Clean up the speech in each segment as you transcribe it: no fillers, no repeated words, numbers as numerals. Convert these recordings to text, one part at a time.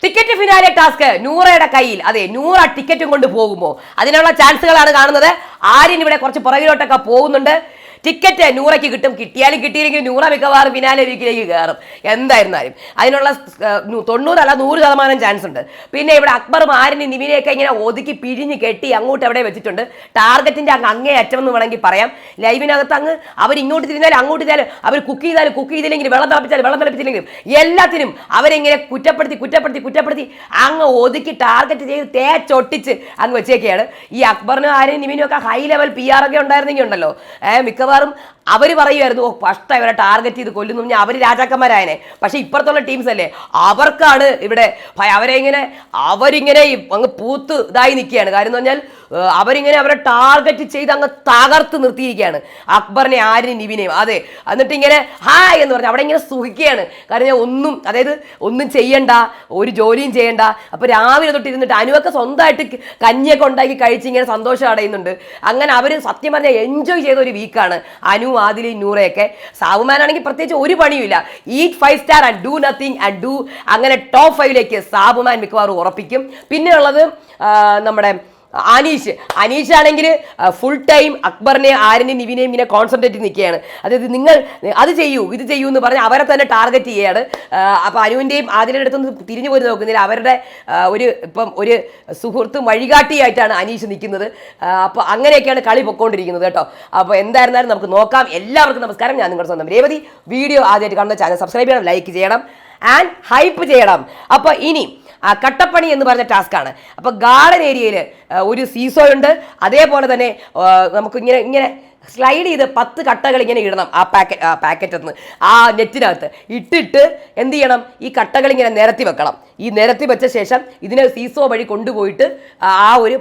Ticket finale task നൂറയുടെ കയ്യിൽ. അതെ, നൂറ ടിക്കറ്റും കൊണ്ട് പോകുമോ? അതിനുള്ള ചാൻസുകളാണ് കാണുന്നത്. ആര്യൻ ഇവിടെ കുറച്ച് പുറകിലോട്ടൊക്കെ പോകുന്നുണ്ട്. ടിക്കറ്റ് നൂറയ്ക്ക് കിട്ടും. കിട്ടിയാലും കിട്ടിയില്ലെങ്കിലും നൂറ മിക്കവാറും ഫിനാലെ വീക്കിലേക്ക് കയറും എന്തായിരുന്നാലും. അതിനുള്ള 90 അല്ല 100% ചാൻസ് ഉണ്ട്. പിന്നെ ഇവിടെ അക്ബറും ആര്യനും നിവിനെയൊക്കെ ഇങ്ങനെ ഒതുക്കി പിഴിഞ്ഞ് കെട്ടി അങ്ങോട്ട് എവിടെ വെച്ചിട്ടുണ്ട്. ടാർഗറ്റിന്റെ അങ്ങേ അറ്റം എന്ന് വേണമെങ്കിൽ പറയാം. ലൈവിനകത്ത് അങ്ങ് അവർ ഇങ്ങോട്ട് തിരിഞ്ഞാലും അങ്ങോട്ട് തിരിഞ്ഞാലും അവർ കുക്ക് ചെയ്തില്ലെങ്കിലും വെള്ളം തിളപ്പിച്ചില്ലെങ്കിലും എല്ലാത്തിനും അവരെങ്ങനെ കുറ്റപ്പെടുത്തി അങ്ങ് ഒതുക്കി ടാർഗറ്റ് ചെയ്ത് തേച്ചൊട്ടിച്ച് അങ്ങ് വെച്ചേക്കെയാണ്. ഈ അക്ബറിനും ആര്യനും നിവിനും ഒക്കെ ഹൈ ലെവൽ PR ഒക്കെ ഉണ്ടായിരുന്നെങ്കിൽ ഉണ്ടല്ലോ മിക്കവാറും അവർ പറയുമായിരുന്നു, ഫസ്റ്റ് അവരെ ടാർഗറ്റ് ചെയ്ത് കൊല്ലുന്നു പറഞ്ഞാൽ അവർ രാജാക്കന്മാരായനെ. പക്ഷെ ഇപ്പുറത്തുള്ള ടീംസ് അല്ലേ, അവർക്കാണ് ഇവിടെ അവരിങ്ങനെ അങ്ങ് പൂത്ത് ഇതായി നിൽക്കുകയാണ്. കാര്യം എന്ന് പറഞ്ഞാൽ അവരിങ്ങനെ അവരെ ടാർഗറ്റ് ചെയ്ത് അങ്ങ് തകർത്ത് നിർത്തിയിരിക്കുകയാണ് അക്ബറിനെ ആര്യനും നിവിനെയും. അതെ, എന്നിട്ട് ഇങ്ങനെ ഹായ് എന്ന് പറഞ്ഞാൽ അവിടെ ഇങ്ങനെ സുഖിക്കുകയാണ്. കാരണം ഒന്നും ചെയ്യണ്ട, ഒരു ജോലിയും ചെയ്യണ്ട. അപ്പൊ രാവിലെ തൊട്ട് ഇരുന്നിട്ട് അനുവൊക്കെ സ്വന്തമായിട്ട് കഞ്ഞിയൊക്കെ ഉണ്ടാക്കി കഴിച്ച് ഇങ്ങനെ സന്തോഷം അടയുന്നുണ്ട്. അങ്ങനെ അവർ സത്യം പറഞ്ഞാൽ എൻജോയ് ചെയ്ത ഒരു വീക്കാണ് അനു, ആദിലി, നൂറയൊക്കെ. സാബുമാനാണെങ്കിൽ പ്രത്യേകിച്ച് ഒരു പണിയുമില്ല. Eat 5 star and do nothing and do അങ്ങനെ ടോപ്പ് 5ലേക്ക് സാബുമാൻ മിക്കവാറും ഉറപ്പിക്കും. പിന്നെ ഉള്ളത് നമ്മുടെ അനീഷ് ആണെങ്കിൽ ഫുൾ ടൈം അക്ബറിനെ ആര്യനെയും നിവിനെയും ഇങ്ങനെ കോൺസെൻട്രേറ്റ് നിൽക്കുകയാണ്. അതായത് നിങ്ങൾ അത് ചെയ്യൂ ഇത് ചെയ്യൂ എന്ന് പറഞ്ഞ് അവരെ തന്നെ ടാർഗറ്റ് ചെയ്യുകയാണ്. അപ്പോൾ അനുവിൻ്റെയും ആദിലയുടെ അടുത്തൊന്നും തിരിഞ്ഞു പോയി നോക്കുന്നില്ല. അവരുടെ ഒരു സുഹൃത്തും വഴികാട്ടിയായിട്ടാണ് അനീഷ് നിൽക്കുന്നത്. അപ്പോൾ അങ്ങനെയൊക്കെയാണ് കളി പൊക്കോണ്ടിരിക്കുന്നത് കേട്ടോ. അപ്പോൾ എന്തായിരുന്നാലും നമുക്ക് നോക്കാം. എല്ലാവർക്കും നമസ്കാരം. ഞാൻ നിങ്ങളുടെ സ്വന്തം രേവതി. വീഡിയോ ആദ്യമായിട്ട് കാണുന്ന ചാനൽ സബ്സ്ക്രൈബ് ചെയ്യണം, ലൈക്ക് ചെയ്യണം ആൻഡ് ഹൈപ്പ് ചെയ്യണം. അപ്പോൾ ഇനി കട്ടപ്പണി എന്ന് പറഞ്ഞ ടാസ്ക്കാണ്. അപ്പോൾ ഗാർഡൻ ഏരിയയിൽ ഒരു സീസോ ഉണ്ട്. അതേപോലെ തന്നെ നമുക്ക് ഇങ്ങനെ സ്ലൈഡ് ചെയ്ത് 10 കട്ടകൾ ഇങ്ങനെ ഇടണം പാക്കറ്റ് നിന്ന് ആ നെറ്റിനകത്ത് ഇട്ടിട്ട് എന്ത് ചെയ്യണം, ഈ കട്ടകൾ ഇങ്ങനെ നിരത്തി വെക്കണം. ഈ നിരത്തി വെച്ച ശേഷം ഇതിനെ സീസോ വഴി കൊണ്ടുപോയിട്ട് ആ ഒരു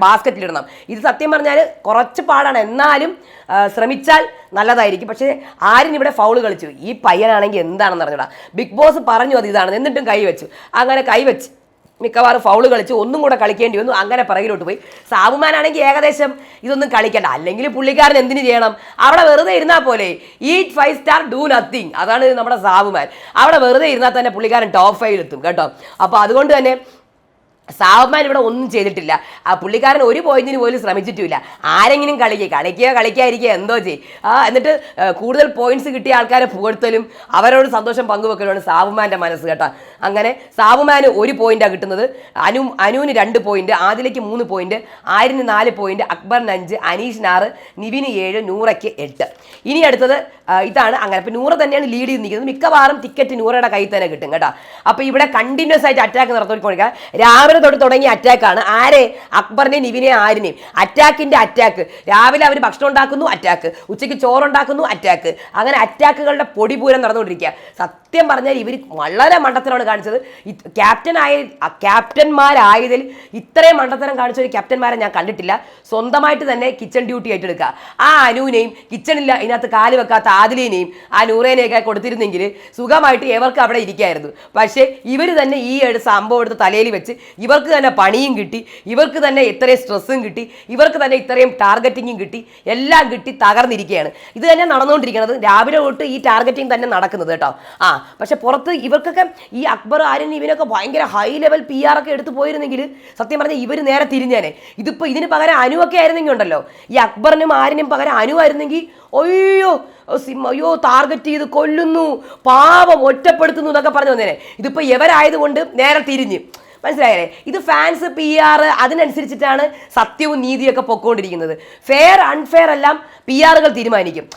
ബാസ്ക്കറ്റിലിടണം. ഇത് സത്യം പറഞ്ഞാൽ കുറച്ച് പാടാണ്, എന്നാലും ശ്രമിച്ചാൽ നല്ലതായിരിക്കും. പക്ഷേ ആരും ഇവിടെ ഫൗള് കളിച്ചു. ഈ പയ്യനാണെങ്കിൽ എന്താണെന്ന് അറിഞ്ഞൂടാ. ബിഗ് ബോസ് പറഞ്ഞു അത് ഇതാണ്, എന്നിട്ടും കൈവച്ചു. അങ്ങനെ കൈവച്ച് മിക്കവാറും ഫൗള് കളിച്ച് ഒന്നും കൂടെ കളിക്കേണ്ടി വന്നു. അങ്ങനെ പിറകിലോട്ട് പോയി. സാബുമാനാണെങ്കിൽ ഏകദേശം ഇതൊന്നും കളിക്കണ്ട. അല്ലെങ്കിൽ പുള്ളിക്കാരൻ എന്തിനു ചെയ്യണം, അവിടെ വെറുതെ ഇരുന്നാൽ പോലെ. ഈറ്റ് 5 സ്റ്റാർ ഡു നത്തിങ്, അതാണ് നമ്മുടെ സാബുമാൻ. അവിടെ വെറുതെ ഇരുന്നാൽ തന്നെ പുള്ളിക്കാരൻ ടോപ്പ് 5 എത്തും കേട്ടോ. അപ്പോൾ അതുകൊണ്ട് തന്നെ സാബുമാൻ ഇവിടെ ഒന്നും ചെയ്തിട്ടില്ല. ആ പുള്ളിക്കാരൻ ഒരു പോയിന്റിന് പോലും ശ്രമിച്ചിട്ടുമില്ല. ആരെങ്കിലും കളിക്കാതിരിക്കുക എന്തോ ചെയ്യും. എന്നിട്ട് കൂടുതൽ പോയിന്റ്സ് കിട്ടിയ ആൾക്കാരെ പുകഴ്ത്തലും അവരോട് സന്തോഷം പങ്കുവെക്കലുമാണ് സാബുമാൻ്റെ മനസ്സ് കേട്ടോ. അങ്ങനെ സാബുമാന് 1 പോയിന്റാണ് കിട്ടുന്നത്. അനുവിന് 2 പോയിന്റ്, ആദിലയ്ക്ക് 3 പോയിന്റ്, ആര്യന് 4 പോയിന്റ്, അക്ബറിന് 5, അനീഷിന് 6, നിവിന് 7, നൂറയ്ക്ക് 8. ഇനി അടുത്തത് ഇതാണ്. അങ്ങനെ അപ്പോൾ നൂറ തന്നെയാണ് ലീഡ് ചെയ്ത് നിൽക്കുന്നത്. മിക്കവാറും ടിക്കറ്റ് നൂറയുടെ കയ്യിൽ തന്നെ കിട്ടും കേട്ടോ. അപ്പോൾ ഇവിടെ കണ്ടിന്യൂസ് ആയിട്ട് അറ്റാക്ക് നടത്തിക്കൊണ്ടിരിക്കുക. രാവിലെ തൊട്ട് തുടങ്ങിയ അറ്റാക്കാണ്. ആരെ? അക്ബറിനെയും നിവിനെയും ആര്യനെയും. അറ്റാക്കിന്റെ അറ്റാക്ക്. രാവിലെ അവർ ഭക്ഷണം ഉണ്ടാക്കുന്നു, അറ്റാക്ക്. ഉച്ചയ്ക്ക് ചോറുണ്ടാക്കുന്നു, അറ്റാക്ക്. അങ്ങനെ അറ്റാക്കുകളുടെ പൊടിപൂരം നടന്നുകൊണ്ടിരിക്കുക. സത്യം പറഞ്ഞാൽ ഇവർ വളരെ മണ്ടത്തരമാണ് കാണിച്ചത്. ക്യാപ്റ്റന്മാരായതിൽ ഇത്രയും മണ്ടത്തരം കാണിച്ച ഒരു ക്യാപ്റ്റന്മാരെ ഞാൻ കണ്ടിട്ടില്ല. സ്വന്തമായിട്ട് തന്നെ കിച്ചൺ ഡ്യൂട്ടി ഏറ്റെടുക്കുക. ആ അനുവിനെയും കിച്ചണില്ല ഇതിനകത്ത് കാല് വെക്കാത്ത ആദിലിനെയും ആ നൂറേനെയൊക്കെ കൊടുത്തിരുന്നെങ്കിൽ സുഖമായിട്ട് ഇവർക്ക് അവിടെ ഇരിക്കായിരുന്നു. പക്ഷേ ഇവർ തന്നെ ഈ ഒരു സംഭവം എടുത്ത് തലയിൽ വെച്ച് ഇവർക്ക് തന്നെ പണിയും കിട്ടി, ഇവർക്ക് തന്നെ ഇത്രയും സ്ട്രെസ്സും കിട്ടി, ഇവർക്ക് തന്നെ ഇത്രയും ടാർഗറ്റിങ്ങും കിട്ടി, എല്ലാം കിട്ടി തകർന്നിരിക്കുകയാണ്. ഇത് തന്നെ നടന്നുകൊണ്ടിരിക്കുന്നത്. രാവിലെ തൊട്ട് ഈ ടാർഗറ്റിങ് തന്നെ നടക്കുന്നത് കേട്ടോ. പക്ഷെ പുറത്ത് ഇവർക്കൊക്കെ ഈ അക്ബർ, ആര്യൻ, ഇവനൊക്കെ ഭയങ്കര ഹൈ ലെവൽ PR ഒക്കെ എടുത്ത് പോയിരുന്നെങ്കിൽ സത്യം പറഞ്ഞാൽ ഇവർ നേരെ തിരിഞ്ഞേനെ. ഇതിപ്പോൾ ഇതിന് പകരം അനുവൊക്കെ ആയിരുന്നെങ്കിൽ ഉണ്ടല്ലോ, ഈ അക്ബറിനും ആര്യനും പകരം അനുവായിരുന്നെങ്കിൽ അയ്യോ ടാർഗറ്റ് ചെയ്ത് കൊല്ലുന്നു, പാവം ഒറ്റപ്പെടുത്തുന്നു എന്നൊക്കെ പറഞ്ഞു വന്നേനെ. ഇതിപ്പോൾ ഇവരായതുകൊണ്ട് നേരെ തിരിഞ്ഞ്, മനസ്സിലായല്ലേ? ഇത് ഫാൻസ് PR അതിനനുസരിച്ചിട്ടാണ് സത്യവും നീതിയൊക്കെ പൊക്കോണ്ടിരിക്കുന്നത്. ഫെയർ അൺഫെയർ എല്ലാം PR തീരുമാനിക്കും.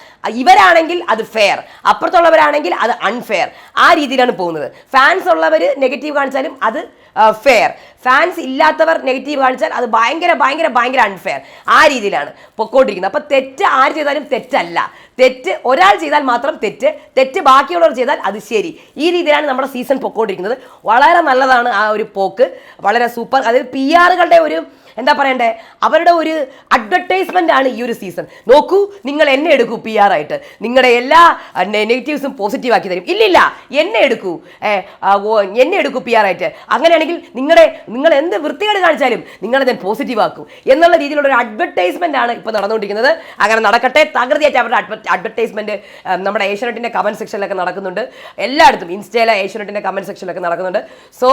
ഇവരാണെങ്കിൽ അത് ഫെയർ, അപ്പുറത്തുള്ളവരാണെങ്കിൽ അത് അൺഫെയർ. ആ രീതിയിലാണ് പോകുന്നത്. ഫാൻസ് ഉള്ളവർ നെഗറ്റീവ് കാണിച്ചാലും അത് ഫെയർ, ഫാൻസ് ഇല്ലാത്തവർ നെഗറ്റീവ് കാണിച്ചാൽ അത് ഭയങ്കര അൺഫെയർ. ആ രീതിയിലാണ് പൊക്കോണ്ടിരിക്കുന്നത്. അപ്പോൾ തെറ്റ് ആര് ചെയ്താലും തെറ്റല്ല. തെറ്റ് ഒരാൾ ചെയ്താൽ മാത്രം തെറ്റ് ബാക്കിയുള്ളവർ ചെയ്താൽ അത് ശരി. ഈ രീതിയിലാണ് നമ്മുടെ സീസൺ പൊക്കോണ്ടിരിക്കുന്നത്. വളരെ നല്ലതാണ് ആ ഒരു പോക്ക്, വളരെ സൂപ്പർ. അതായത് PR ഒരു എന്താ പറയണ്ടേ, അവരുടെ ഒരു അഡ്വർടൈസ്മെന്റ് ആണ് ഈ ഒരു സീസൺ. നോക്കൂ, നിങ്ങൾ എന്നെ എടുക്കൂ PR ആയിട്ട്, നിങ്ങളുടെ എല്ലാ നെഗറ്റീവ്സും പോസിറ്റീവ് ആക്കി തരും. ഇല്ലില്ല, എന്നെ എടുക്കൂ, എന്നെ എടുക്കൂ PR ആയിട്ട്. അങ്ങനെയാണെങ്കിൽ നിങ്ങൾ എന്ത് വൃത്തികേട് കാണിച്ചാലും നിങ്ങളെ ഞാൻ പോസിറ്റീവ് ആക്കും എന്നുള്ള രീതിയിലുള്ള ഒരു അഡ്വർടൈസ്മെന്റ് ആണ് ഇപ്പോൾ നടന്നുകൊണ്ടിരിക്കുന്നത്. അങ്ങനെ നടക്കട്ടെ. തകൃതിയായിട്ട് അവരുടെ അഡ്വർടൈസ്മെന്റ് നമ്മുടെ ഏഷ്യാനെറ്റിന്റെ കമന്റ് സെക്ഷനിലൊക്കെ നടക്കുന്നുണ്ട്. എല്ലായിടത്തും ഇൻസ്റ്റയിലെ ഏഷ്യാനെറ്റിന്റെ കമന്റ് സെക്ഷനിലൊക്കെ നടക്കുന്നുണ്ട്. സോ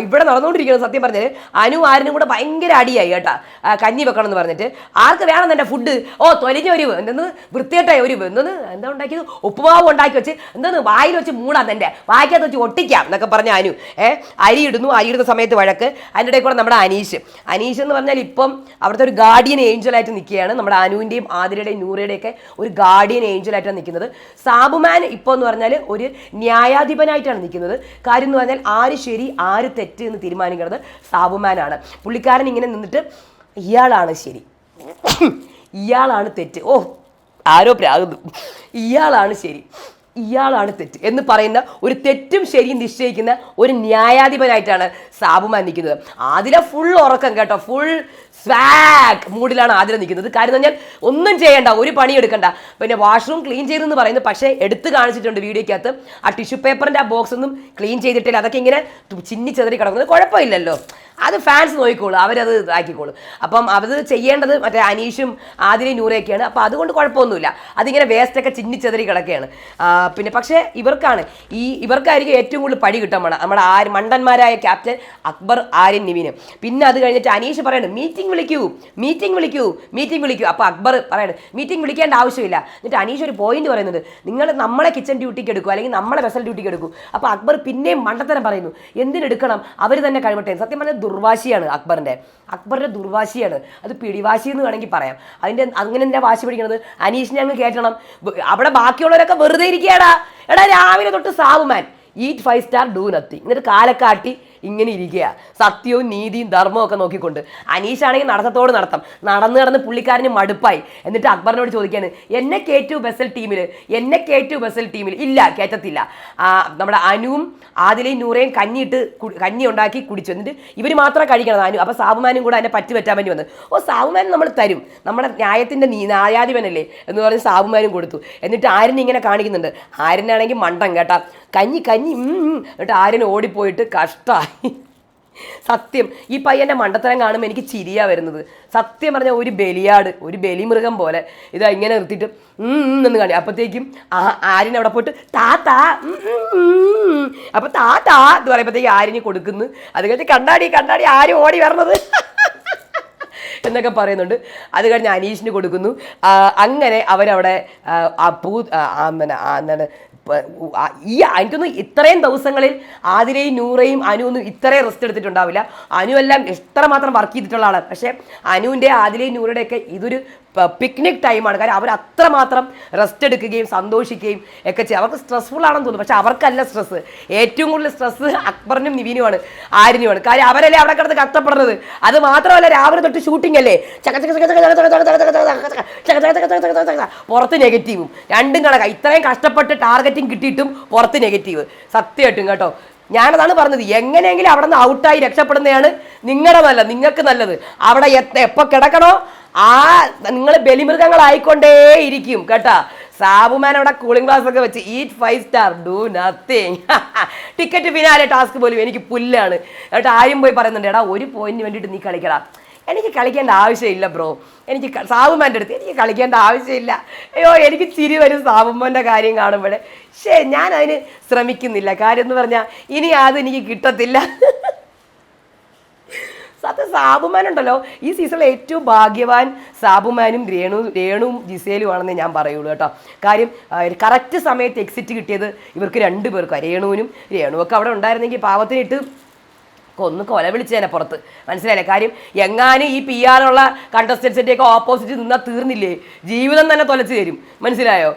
ഇവിടെ നടന്നുകൊണ്ടിരിക്കുന്നത് സത്യം പറഞ്ഞാൽ അനു ആരിനും കൂടെ ഭയങ്കര അടിയായി കേട്ടാ. കഞ്ഞി വെക്കണം എന്ന് പറഞ്ഞിട്ട് ആർക്ക് വേണം എൻ്റെ ഫുഡ്, തൊലിഞ്ഞ ഒരു എന്തെന്ന് വൃത്തികെട്ടായ ഒരു എന്താ ഉണ്ടാക്കിയത്, ഉപ്പുമാവ് ഉണ്ടാക്കി വെച്ച് എന്തെന്ന് വായിൽ വെച്ച് മൂടാൻ എൻ്റെ വായിക്കകത്ത് വെച്ച് ഒട്ടിക്കാം എന്നൊക്കെ പറഞ്ഞ അനു അരിയിടുന്ന സമയത്ത് വഴക്ക്. അതിൻ്റെ ഇടയിൽ കൂടെ നമ്മുടെ അനീഷ് എന്ന് പറഞ്ഞാൽ ഇപ്പം അവിടുത്തെ ഒരു ഗാർഡിയൻ ഏഞ്ചലായിട്ട് നിൽക്കുകയാണ്. നമ്മുടെ അനുവിൻ്റെയും ആതിരയുടെയും നൂറയുടെയൊക്കെ ഒരു ഗാർഡിയൻ ഏഞ്ചലായിട്ടാണ് നിൽക്കുന്നത്. സാബുമാൻ ഇപ്പോൾ എന്ന് പറഞ്ഞാൽ ഒരു ന്യായാധിപനായിട്ടാണ് നിൽക്കുന്നത്. കാര്യം എന്ന് പറഞ്ഞാൽ ആര് ശരി ആര് തെറ്റ് എന്ന് തീരുമാനിക്കുന്നത് സാബുമാനാണ്. പുള്ളിക്കാരൻ ഇങ്ങനെ നിന്നിട്ട് ഇയാളാണ് ശരി, ഇയാളാണ് തെറ്റ്, ആരോ പ്രാകുന്നു, ഇയാളാണ് ശരി, ഇയാളാണ് തെറ്റ് എന്ന് പറയുന്ന ഒരു തെറ്റും ശരിയും നിശ്ചയിക്കുന്ന ഒരു ന്യായാധിപനായിട്ടാണ് സാബുമാൻ നിൽക്കുന്നത്. ആദില ഫുൾ ഉറക്കം കേട്ടോ, ഫുൾ സ്വാഗ് മൂഡിലാണ് ആദില നിൽക്കുന്നത്. കാര്യം എന്ന് പറഞ്ഞാൽ ഒന്നും ചെയ്യണ്ട, ഒരു പണി എടുക്കണ്ട. പിന്നെ വാഷ്റൂം ക്ലീൻ ചെയ്തെന്ന് പറയുന്നത് പക്ഷേ എടുത്ത് കാണിച്ചിട്ടുണ്ട് വീഡിയോയ്ക്കകത്ത്. ആ ടിഷ്യൂ പേപ്പറിൻ്റെ ആ ബോക്സ് ഒന്നും ക്ലീൻ ചെയ്തിട്ടില്ല, അതൊക്കെ ഇങ്ങനെ ചിന്നി ചെതറി കിടക്കുന്നത്. കുഴപ്പമില്ലല്ലോ, അത് ഫാൻസ് നോക്കിക്കോളൂ, അവരത് ആക്കിക്കോളൂ. അപ്പം അത് ചെയ്യേണ്ടത് മറ്റേ അനീഷും ആദിലയും നൂറയൊക്കെയാണ്. അപ്പം അതുകൊണ്ട് കുഴപ്പമൊന്നുമില്ല, അതിങ്ങനെ വേസ്റ്റൊക്കെ ചിന്നിച്ചെതറി കിടക്കുകയാണ്. പിന്നെ പക്ഷേ ഇവർക്കായിരിക്കും ഏറ്റവും കൂടുതൽ പഴി കിട്ടാൻ വേണം, നമ്മുടെ മണ്ടന്മാരായ ക്യാപ്റ്റൻ അക്ബർ, ആര്യൻ, നിവിന്. പിന്നെ അത് കഴിഞ്ഞിട്ട് അനീഷ് പറയണം മീറ്റിംഗ് വിളിക്കൂ. അപ്പോൾ അക്ബർ പറയണം മീറ്റിംഗ് വിളിക്കേണ്ട ആവശ്യമില്ല. എന്നിട്ട് അനീഷ് ഒരു പോയിന്റ് പറയുന്നുണ്ട്, നിങ്ങൾ നമ്മളെ കിച്ചൺ ഡ്യൂട്ടിക്ക് എടുക്കും അല്ലെങ്കിൽ നമ്മളെ വെസൽ ഡ്യൂട്ടിക്ക് എടുക്കും. അപ്പോൾ അക്ബർ പിന്നെയും മണ്ടത്തരം പറയുന്നു, എന്തിനെടുക്കണം, അവർ തന്നെ കഴിവട്ടെ. സത്യം പറഞ്ഞാൽ ദുർവാശിയാണ് അക്ബറിന്റെ ദുർവാശിയാണ്, അത് പിടിവാശി എന്ന് വേണമെങ്കിൽ പറയാം. അങ്ങനെ എന്താ വാശി പിടിക്കണത്, അനീഷിനെ അങ്ങ് കയറ്റണം. അവിടെ ബാക്കിയുള്ളവരൊക്കെ വെറുതെ ഇരിക്കുകയാടാ. രാവിലെ തൊട്ട് Sabumon eat 5 star do nothing, എന്നിട്ട് കാലക്കാട്ടി ഇങ്ങനെ ഇരിക്കുക, സത്യവും നീതിയും ധർമ്മവും ഒക്കെ നോക്കിക്കൊണ്ട്. അനീഷാണെങ്കിൽ നടത്തത്തോട് നടന്ന് പുള്ളിക്കാരന് മടുപ്പായി. എന്നിട്ട് അക്ബറിനോട് ചോദിക്കാണ്, എന്നെ കയറ്റു ബസൽ ടീമിൽ. ഇല്ല, കയറ്റത്തില്ല. നമ്മുടെ അനുവും ആദിലയും നൂറയും കഞ്ഞി ഉണ്ടാക്കി കുടിച്ചു. എന്നിട്ട് ഇവർ മാത്രം കഴിക്കണം അനു. അപ്പോൾ സാബുമാനും കൂടെ അതിനെ പറ്റാൻ വേണ്ടി വന്നു. സാബുമാൻ നമ്മൾ തരും, നമ്മുടെ ന്യായാധിപനല്ലേ എന്ന് പറഞ്ഞ് സാബുമാനും കൊടുത്തു. എന്നിട്ട് ആര്യനെ ഇങ്ങനെ കാണിക്കുന്നുണ്ട്. ആര്യനാണെങ്കിൽ മണ്ടൻ കേട്ടാ, കഞ്ഞി എന്നിട്ട് ആര്യന് ഓടിപ്പോയിട്ട് കഷ്ടമായി. സത്യം ഈ പയ്യൻ്റെ മണ്ടത്തരം കാണുമ്പോൾ എനിക്ക് ചിരിയാ വരുന്നത്. സത്യം പറഞ്ഞാൽ ഒരു ബലിമൃഗം പോലെ ഇതാ ഇങ്ങനെ നിർത്തിയിട്ട് എന്ന് കാണി. അപ്പോഴത്തേക്കും ആര്യൻ അവിടെ പോയിട്ട് താത്താ അപ്പോൾ താത്താ എന്ന് പറയുമ്പോഴത്തേക്ക് ആര്യന് കൊടുക്കുന്നു. അത് കഴിഞ്ഞ് കണ്ടാടി ആരും ഓടി വരണത് എന്നൊക്കെ പറയുന്നുണ്ട്. അത് കഴിഞ്ഞ് അനീഷിന് കൊടുക്കുന്നു. അങ്ങനെ അവരവിടെ എന്താണ് എനിക്കൊന്നും ഇത്രയും ദിവസങ്ങളിൽ ആതിരയും നൂറയും അനുവൊന്നും ഇത്രയും റെസ്റ്റ് എടുത്തിട്ടുണ്ടാവില്ല. അനു എല്ലാം എത്രമാത്രം വർക്ക് ചെയ്തിട്ടുള്ള ആളാണ്. പക്ഷേ അനുവിൻ്റെ ആതിരയും നൂറയുടെയൊക്കെ ഇതൊരു പിക്നിക് ടൈമാണ്. കാര്യം അവർ അത്രമാത്രം റെസ്റ്റ് എടുക്കുകയും സന്തോഷിക്കുകയും ഒക്കെ ചെയ്യും. അവർക്ക് സ്ട്രെസ്ഫുൾ ആണെന്ന് തോന്നുന്നു, പക്ഷെ അവർക്കല്ല സ്ട്രെസ്സ്. ഏറ്റവും കൂടുതൽ സ്ട്രെസ്സ് അക്ബറിനും നിവിനുമാണ്, ആര്യനുമാണ്. കാര്യം അവരല്ലേ അവിടെ കിടന്ന് കഷ്ടപ്പെടുന്നത്. അത് മാത്രമല്ല രാവിലെ തൊട്ട് ഷൂട്ടിംഗ് അല്ലേ, പുറത്ത് നെഗറ്റീവും രണ്ടും കണക്കാ. ഇത്രയും കഷ്ടപ്പെട്ട് ടാർഗറ്റിംഗ് കിട്ടിയിട്ടും പുറത്ത് നെഗറ്റീവ്. സത്യമായിട്ടും കേട്ടോ, ഞാനതാണ് പറഞ്ഞത്, എങ്ങനെയെങ്കിലും അവിടെ നിന്ന് ഔട്ടായി രക്ഷപ്പെടുന്നതാണ് നിങ്ങൾക്ക് നല്ലത്. അവിടെ എപ്പോൾ കിടക്കണോ നിങ്ങൾ ബലിമൃഗങ്ങളായിക്കൊണ്ടേ ഇരിക്കും കേട്ടാ. സാബുമാൻ അവിടെ കൂളിംഗ് ഗ്ലാസ് ഒക്കെ വെച്ച് eat 5 star do nothing. Ticket finale task പോലും എനിക്ക് പുല്ലാണ് കേട്ടോ. ആരും പോയി പറയുന്നുണ്ട്, എടാ ഒരു പോയിന്റിന് വേണ്ടിയിട്ട് നീ കളിക്കടാ. എനിക്ക് കളിക്കേണ്ട ആവശ്യമില്ല ബ്രോ, എനിക്ക് സാബുമാൻ്റെ അടുത്ത് എനിക്ക് കളിക്കേണ്ട ആവശ്യമില്ല. അയ്യോ എനിക്ക് ചിരി വരും സാബുമാൻ്റെ കാര്യം കാണുമ്പോഴേ. ഞാൻ അതിന് ശ്രമിക്കുന്നില്ല. കാര്യം എന്ന് പറഞ്ഞാൽ ഇനി അതെനിക്ക് കിട്ടത്തില്ല. സത്യം സാബുമാനുണ്ടല്ലോ ഈ സീസണിൽ ഏറ്റവും ഭാഗ്യവാൻ സാബുമാനും രേണുവും ജിസേലും ആണെന്ന് ഞാൻ പറയുള്ളൂ കേട്ടോ. കാര്യം കറക്റ്റ് സമയത്ത് എക്സിറ്റ് കിട്ടിയത് ഇവർക്ക് 2 പേർക്കും. രേണുവൊക്കെ അവിടെ ഉണ്ടായിരുന്നെങ്കിൽ പാവത്തിനിട്ട് ഒന്ന് കൊല വിളിച്ചേനെ പുറത്ത്, മനസ്സിലായില്ലേ. കാര്യം എങ്ങാനും ഈ PR ഉള്ള കണ്ടസ്റ്റൻസിൻ്റെയൊക്കെ ഓപ്പോസിറ്റ് നിന്നാൽ തീർന്നില്ലേ, ജീവിതം തന്നെ തൊലച്ച് തരും, മനസ്സിലായോ.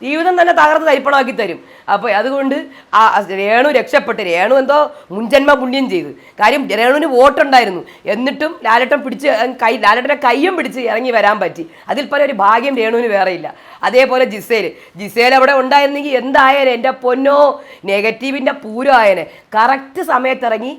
ജീവിതം തന്നെ തകർത്ത് തരിപ്പണമാക്കി തരും. അപ്പോൾ അതുകൊണ്ട് രേണു രക്ഷപ്പെട്ട്, രേണു എന്തോ മുൻജന്മ പുണ്യം ചെയ്ത്. കാര്യം രേണുവിന് വോട്ടുണ്ടായിരുന്നു, എന്നിട്ടും ലാലേട്ടൻ ലാലേട്ടൻ്റെ കയ്യും പിടിച്ച് ഇറങ്ങി വരാൻ പറ്റി. അതിൽ പല ഒരു ഭാഗ്യം രേണുവിന് വേറെ ഇല്ല. അതേപോലെ ജിസേൽ അവിടെ ഉണ്ടായിരുന്നെങ്കിൽ എന്തായാലും എൻ്റെ പൊന്നോ നെഗറ്റീവിൻ്റെ പൂരം ആയനെ. കറക്റ്റ് സമയത്ത് ഇറങ്ങി,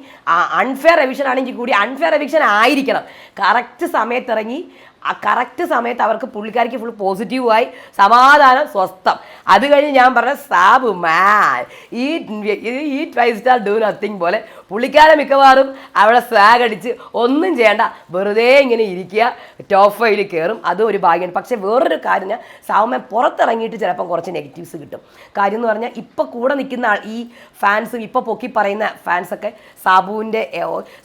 അൺഫെയർ എവിക്ഷൻ ആണെങ്കിൽ കൂടി അൺഫെയർ എവിക്ഷൻ ആയിരിക്കണം, കറക്റ്റ് സമയത്ത് ഇറങ്ങി ആ കറക്റ്റ് സമയത്ത് അവർക്ക് പുള്ളിക്കാരിക്ക് ഫുൾ പോസിറ്റീവായി, സമാധാനം, സ്വസ്ഥം. അത് കഴിഞ്ഞ് ഞാൻ പറഞ്ഞ സാബു മാൻ ഈ ഫൈവ് സ്റ്റാർ ഡു നത്തിങ് പോലെ പുള്ളിക്കാരെ മിക്കവാറും അവിടെ സ്വാഗ് അടിച്ച് ഒന്നും ചെയ്യേണ്ട, വെറുതെ ഇങ്ങനെ ഇരിക്കുക, ടോപ്പ് 5 കയറും. അതും ഒരു ഭാഗ്യമാണ്. പക്ഷേ വേറൊരു കാര്യം, ഞാൻ സാവുമാൻ പുറത്തിറങ്ങിയിട്ട് ചിലപ്പം കുറച്ച് നെഗറ്റീവ്സ് കിട്ടും. കാര്യം എന്ന് പറഞ്ഞാൽ ഇപ്പം കൂടെ നിൽക്കുന്ന ഈ ഫാൻസ്, ഇപ്പോൾ പൊക്കി പറയുന്ന ഫാൻസൊക്കെ സാബുവിൻ്റെ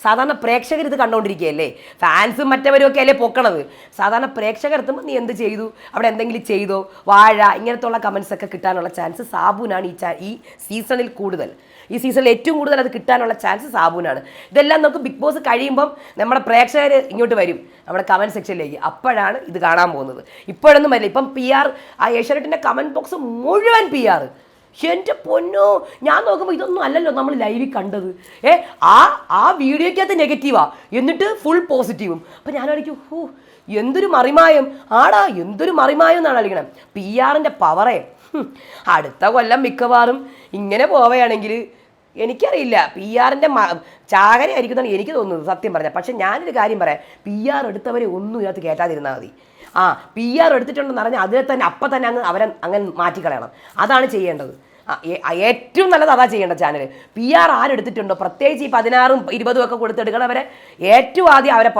സാധാരണ പ്രേക്ഷകർ ഇത് കണ്ടുകൊണ്ടിരിക്കുകയല്ലേ, ഫാൻസും മറ്റവരും ഒക്കെ അല്ലേ പൊക്കണത്. സാധാരണ പ്രേക്ഷകർ എത്തുമ്പോൾ നീ എന്ത് ചെയ്തു, അവിടെ എന്തെങ്കിലും ചെയ്തോ, വാഴ, ഇങ്ങനത്തുള്ള കമൻസ് ഒക്കെ കിട്ടാനുള്ള ചാൻസ് സാബുവിനാണ് ഈ സീസണിൽ കൂടുതൽ. ഈ സീസണിൽ ഏറ്റവും കൂടുതൽ അത് കിട്ടാനുള്ള ചാൻസ് സാബുവിനാണ്. ഇതെല്ലാം നമുക്ക് ബിഗ് ബോസ് കഴിയുമ്പം നമ്മുടെ പ്രേക്ഷകർ ഇങ്ങോട്ട് വരും, നമ്മുടെ കമൻറ്റ് സെക്ഷനിലേക്ക്. അപ്പോഴാണ് ഇത് കാണാൻ പോകുന്നത്. ഇപ്പോഴൊന്നും വരില്ല. ഇപ്പം PR ആ ഏഷ്യാനെറ്റിൻ്റെ കമൻറ്റ് ബോക്സ് മുഴുവൻ PR. എൻ്റെ പൊന്നോ, ഞാൻ നോക്കുമ്പോൾ ഇതൊന്നും അല്ലല്ലോ നമ്മൾ ലൈവിൽ കണ്ടത്. ആ വീഡിയോയ്ക്കകത്ത് നെഗറ്റീവാ, എന്നിട്ട് ഫുൾ പോസിറ്റീവും. അപ്പം ഞാനായിരിക്കും, എന്തൊരു മറിമായം ആടാ, എന്തൊരു മറിമായം എന്നാണ് കളിക്കണം. PR-ൻ്റെ പവറേ. അടുത്ത കൊല്ലം മിക്കവാറും ഇങ്ങനെ പോവുകയാണെങ്കിൽ എനിക്കറിയില്ല, PR-ൻ്റെ ചാകരയായിരിക്കും എന്നാണ് എനിക്ക് തോന്നുന്നത്, സത്യം പറഞ്ഞാൽ. പക്ഷെ ഞാനൊരു കാര്യം പറയാം, PR എടുത്തവരെ ഒന്നും ഇതിനകത്ത് കയറ്റാതിരുന്നാൽ മതി. PR എടുത്തിട്ടുണ്ടെന്ന് പറഞ്ഞാൽ അതിനെ തന്നെ അപ്പം തന്നെ അങ്ങനെ മാറ്റിക്കളയണം. അതാണ് ചെയ്യേണ്ടത്. ഏറ്റവും നല്ലത് അതാ ചെയ്യേണ്ട ചാനൽ. PR ആരെടുത്തിട്ടുണ്ടോ, പ്രത്യേകിച്ച് ഈ 16ഉം 20ഉം ഒക്കെ കൊടുത്തെടുക്കണവരെ ഏറ്റവും ആദ്യം അവരെ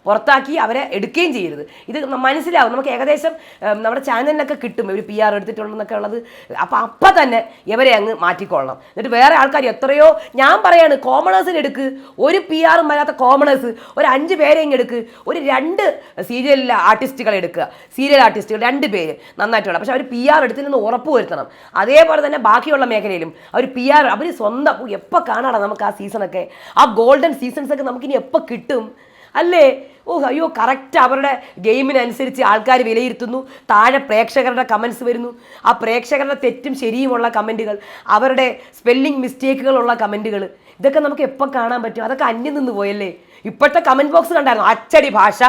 പുറത്താക്കി അവരെ എടുക്കുകയും ചെയ്യരുത്. ഇത് മനസ്സിലാവും, നമുക്ക് ഏകദേശം നമ്മുടെ ചാനലിനൊക്കെ കിട്ടും ഇവർ PR എടുത്തിട്ടുണ്ടെന്നൊക്കെ ഉള്ളത്. അപ്പം തന്നെ ഇവരെ അങ്ങ് മാറ്റിക്കൊള്ളണം. എന്നിട്ട് വേറെ ആൾക്കാർ എത്രയോ, ഞാൻ പറയാണ്, കോമണേഴ്സിന് എടുക്ക്, ഒരു PR-ഉം വരാത്ത കോമണേഴ്സ് ഒരു 5 പേരെ ഇങ്ങ് എടുക്ക്, ഒരു 2 സീരിയൽ ആർട്ടിസ്റ്റുകളെ എടുക്കുക, സീരിയൽ ആർട്ടിസ്റ്റുകൾ 2 പേര് നന്നായിട്ടുള്ള. പക്ഷെ അവർ PR എടുത്തില്ലെന്ന് ഉറപ്പ് വരുത്തണം. അതേപോലെ തന്നെ ബാക്കിയുള്ള മേഖലയിലും അവർ PR അവർ സ്വന്തം. എപ്പോൾ കാണാടാ നമുക്ക് ആ സീസണൊക്കെ, ആ ഗോൾഡൻ സീസൺസൊക്കെ നമുക്കിനി എപ്പോൾ കിട്ടും അല്ലേ? അയ്യോ, കറക്റ്റ് അവരുടെ ഗെയിമിനനുസരിച്ച് ആൾക്കാർ വിലയിരുത്തുന്നു, താഴെ പ്രേക്ഷകരുടെ കമൻസ് വരുന്നു, ആ പ്രേക്ഷകരുടെ തെറ്റും ശരിയുമുള്ള കമൻറ്റുകൾ, അവരുടെ സ്പെല്ലിംഗ് മിസ്റ്റേക്കുകളുള്ള കമൻറ്റുകൾ, ഇതൊക്കെ നമുക്ക് എപ്പോൾ കാണാൻ പറ്റും? അതൊക്കെ അന്യം നിന്ന് പോയല്ലേ. ഇപ്പോഴത്തെ കമൻറ്റ് ബോക്സ് കണ്ടായിരുന്നു, അച്ചടി ഭാഷ,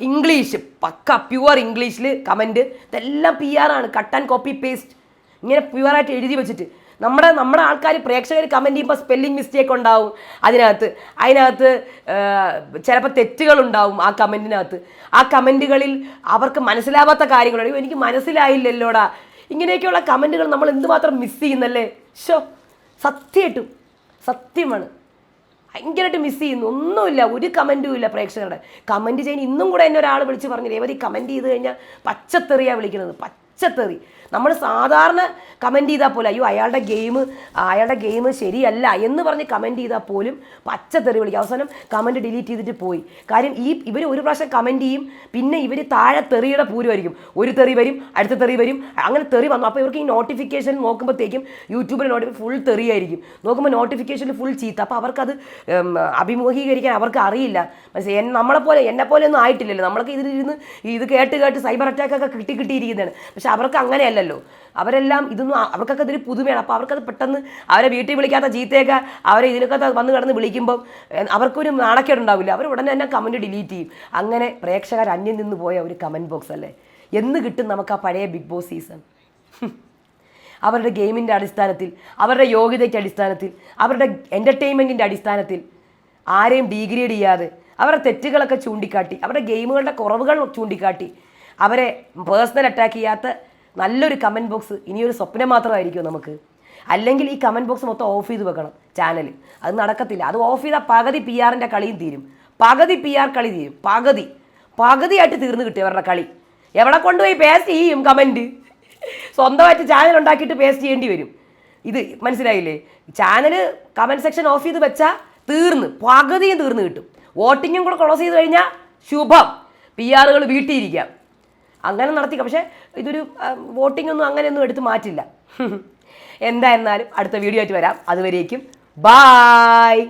ഇംഗ്ലീഷ്, പക്ക പ്യുവർ ഇംഗ്ലീഷിൽ കമൻറ്റ്, ഇതെല്ലാം PR-ആണ്, കട്ട് ആൻഡ് കോപ്പി പേസ്റ്റ്, ഇങ്ങനെ പ്യുവറായിട്ട് എഴുതി വെച്ചിട്ട്. നമ്മുടെ ആൾക്കാർ പ്രേക്ഷകർ കമൻറ്റ് ചെയ്യുമ്പോൾ സ്പെല്ലിംഗ് മിസ്റ്റേക്ക് ഉണ്ടാവും, അതിനകത്ത് ചിലപ്പോൾ തെറ്റുകളുണ്ടാവും ആ കമൻറ്റിനകത്ത്. ആ കമൻറ്റുകളിൽ അവർക്ക് മനസ്സിലാവാത്ത കാര്യങ്ങളുണ്ട്. എനിക്ക് മനസ്സിലായില്ലല്ലോടാ, ഇങ്ങനെയൊക്കെയുള്ള കമൻറ്റുകൾ നമ്മൾ എന്തുമാത്രം മിസ് ചെയ്യുന്നല്ലേ. സത്യമാണ്, ഭയങ്കരമായിട്ട് മിസ് ചെയ്യുന്നു. ഒന്നുമില്ല, ഒരു കമൻറ്റും ഇല്ല പ്രേക്ഷകരുടെ. കമൻറ്റ് ചെയ്യാൻ ഇന്നും കൂടെ എന്നെ ഒരാൾ വിളിച്ച് പറഞ്ഞു, രേവതി കമൻറ്റ് ചെയ്ത് കഴിഞ്ഞാൽ പച്ചത്തെറിയാണ് വിളിക്കുന്നത്, പച്ചത്തെറി. നമ്മൾ സാധാരണ കമൻറ്റ് ചെയ്താൽ പോലും അയ്യോ അയാളുടെ ഗെയിം ശരിയല്ല എന്ന് പറഞ്ഞ് കമൻറ്റ് ചെയ്താൽ പോലും പച്ചത്തെറി വിളിക്കും. അവസാനം കമൻറ്റ് ഡിലീറ്റ് ചെയ്തിട്ട് പോയി. കാര്യം ഇവർ ഒരു പ്രാവശ്യം കമൻറ്റ് ചെയ്യും, പിന്നെ ഇവർ താഴെ തെറിയുടെ പൂരമായിരിക്കും. ഒരു തെറി വരും, അടുത്ത തെറി വരും, അങ്ങനെ തെറി വന്നു. അപ്പോൾ ഇവർക്ക് ഈ നോട്ടിഫിക്കേഷൻ നോക്കുമ്പോഴത്തേക്കും യൂട്യൂബിൽ ഫുൾ തെറിയായിരിക്കും, നോക്കുമ്പോൾ നോട്ടിഫിക്കേഷനിൽ ഫുൾ ചീത്ത. അപ്പോൾ അവർക്കത് അഭിമുഖീകരിക്കാൻ അവർക്ക് അറിയില്ല. എന്നെപ്പോലെ ഒന്നും ആയിട്ടില്ലല്ലോ, നമ്മളൊക്കെ ഇതിലിരുന്ന് ഇത് കേട്ട് സൈബർ അറ്റാക്കൊക്കെ കിട്ടിയിരിക്കുന്നതാണ്. പക്ഷെ അവർക്ക് അങ്ങനെയല്ലല്ലോ, അവരെല്ലാം അവർക്കൊക്കെ ഇതൊരു പുതുമയാണ്. അപ്പോൾ അവർക്കത് പെട്ടെന്ന് അവരെ വീട്ടിൽ വിളിക്കാത്ത ചീത്തയൊക്കെ അവരെ ഇതിനൊക്കെ വന്ന് കിടന്ന് വിളിക്കുമ്പം അവർക്കൊരു നാണക്കേടുണ്ടാവില്ല, അവർ ഉടനെ തന്നെ കമൻറ്റ് ഡിലീറ്റ് ചെയ്യും. അങ്ങനെ പ്രേക്ഷകർ അന്യം നിന്ന് പോയ ഒരു കമൻറ്റ് ബോക്സ് അല്ലേ. എന്ന് കിട്ടും നമുക്ക് ആ പഴയ ബിഗ് ബോസ് സീസൺ? അവരുടെ ഗെയിമിൻ്റെ അടിസ്ഥാനത്തിൽ, അവരുടെ യോഗ്യതയ്ക്ക് അടിസ്ഥാനത്തിൽ, അവരുടെ എൻ്റർടൈൻമെൻറ്റിൻ്റെ അടിസ്ഥാനത്തിൽ ആരെയും ഡീഗ്രേഡ് ചെയ്യാതെ, അവരുടെ തെറ്റുകളൊക്കെ ചൂണ്ടിക്കാട്ടി, അവരുടെ ഗെയിമുകളുടെ കുറവുകൾ ചൂണ്ടിക്കാട്ടി, അവരെ പേഴ്സണൽ അറ്റാക്ക് ചെയ്യാത്ത നല്ലൊരു കമൻറ്റ് ബോക്സ് ഇനിയൊരു സ്വപ്നം മാത്രമായിരിക്കും നമുക്ക്. അല്ലെങ്കിൽ ഈ കമൻറ്റ് ബോക്സ് മൊത്തം ഓഫ് ചെയ്ത് വെക്കണം ചാനൽ. അത് നടക്കത്തില്ല. അത് ഓഫ് ചെയ്താൽ പകുതി PR-ൻ്റെ കളിയും തീരും, പകുതി PR കളി തീരും, പകുതിയായിട്ട് തീർന്നു കിട്ടും അവരുടെ കളി. എവിടെ കൊണ്ടുപോയി പേസ്റ്റ് ചെയ്യും കമൻറ്റ്? സ്വന്തമായിട്ട് ചാനൽ ഉണ്ടാക്കിയിട്ട് പേസ്റ്റ് ചെയ്യേണ്ടി വരും. ഇത് മനസ്സിലായില്ലേ? ചാനൽ കമൻറ്റ് സെക്ഷൻ ഓഫ് ചെയ്ത് വെച്ചാൽ പകുതിയും തീർന്നു കിട്ടും. വോട്ടിങ്ങും കൂടെ ക്ലോസ് ചെയ്ത് കഴിഞ്ഞാൽ ശുഭം, PR-കൾ വീട്ടിയിരിക്കാം. അങ്ങനെ നടത്തിക്കാം. പക്ഷേ ഇതൊരു വോട്ടിംഗ് ഒന്നും അങ്ങനെയൊന്നും എടുത്ത് മാറ്റില്ല. എന്തായിരുന്നാലും അടുത്ത വീഡിയോ ആയിട്ട് വരാം. അതുവരേക്കും ബായ്.